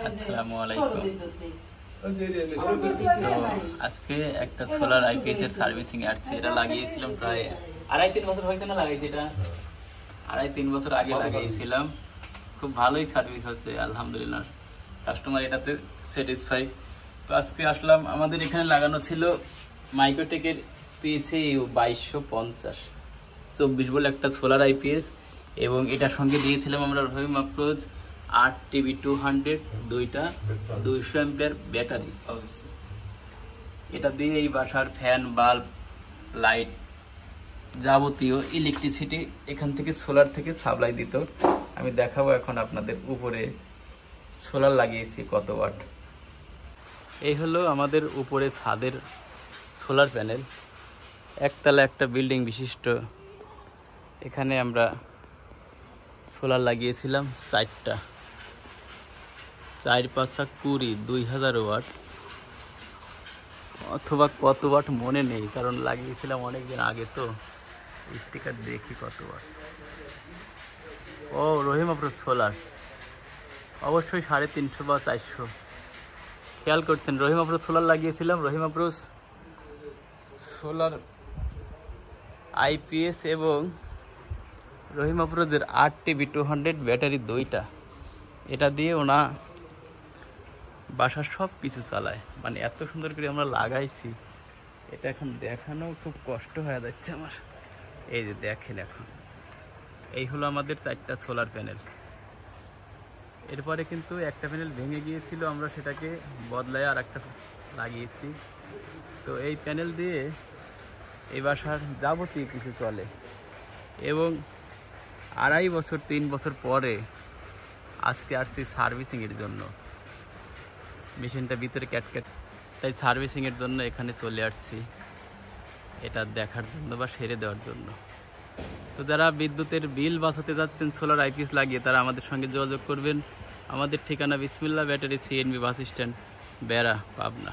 আসসালামু আলাইকুম। আজকে একটা সোলার আইপিএস এর সার্ভিসিং আসছে। এটা লাগিয়েছিলাম প্রায় 2.5-3 বছর হয়তো না লাগাইছি। এটা 2.5-3 বছর আগে লাগিয়েছিলাম। খুব ভালোই সার্ভিস হচ্ছে আলহামদুলিল্লাহ। কাস্টমার এটাতে স্যাটিসফাই। তো আজকে আসলাম, আমাদের এখানে লাগানো ছিল মাইক্রোটেকের PCU 2250 24 ভোল্ট একটা সোলার আইপিএস, এবং এটার সঙ্গে দিয়েছিলাম আমরা রহিম আফরোজ 8TB200 দুইটা 200 অ্যাম্পিয়ার ব্যাটারি। এটা দিয়ে এই বাসার ফ্যান, বাল্ব, লাইট, যাবতীয় ইলেকট্রিসিটি এখান থেকে সোলার থেকে সাপ্লাই দিত। আমি দেখাবো এখন আপনাদের উপরে সোলার লাগিয়েছি কত ওয়াট। এই হলো আমাদের উপরে ছাদের সোলার প্যানেল, একতলা একটা বিল্ডিং বিশিষ্ট। এখানে আমরা সোলার লাগিয়েছিলাম 4টা, 4-5-20 2000 ওয়াট, অথবা কত ওয়াট মনে নেই, কারণ লাগিয়েছিলাম অনেকদিন আগে। তো স্টিকার দেখি কত ওয়াট। ও রহিম আফরোজ সোলার, অবশ্যই 350 বা 400। খেয়াল করছেন, রহিম আফরোজ সোলার লাগিয়েছিলাম। রহিম আফরোজ সোলার আইপিএস এবং রহিম আফরোজের 8TB200 ব্যাটারি দুইটা। এটা দিয়ে ওনা বাসার সব কিছু চালায়। মানে এত সুন্দর করে আমরা লাগাইছি, এটা এখন দেখানো খুব কষ্ট হয়ে যাচ্ছে আমার। এই যে দেখেন, এখন এই হলো আমাদের 4টা সোলার প্যানেল। এরপরে কিন্তু একটা প্যানেল ভেঙে গিয়েছিল, আমরা সেটাকে বদলায় আর একটা লাগিয়েছি। তো এই প্যানেল দিয়ে এই বাসার যাবতীয় কিছু চলে, এবং 2.5-3 বছর পরে আজকে আসছি সার্ভিসিংয়ের জন্য। মেশিনটা ভিতরে ক্যাটক্যাট, তাই সার্ভিসিংয়ের জন্য এখানে চলে আসছি, এটা দেখার জন্য বা সেরে দেওয়ার জন্য। তো যারা বিদ্যুতের বিল বাঁচাতে যাচ্ছেন সোলার আইপিএস লাগিয়ে, তারা আমাদের সঙ্গে যোগাযোগ করবেন। আমাদের ঠিকানা বিসমিল্লাহ ব্যাটারি CNB বাস স্ট্যান্ড, বেড়া, পাবনা।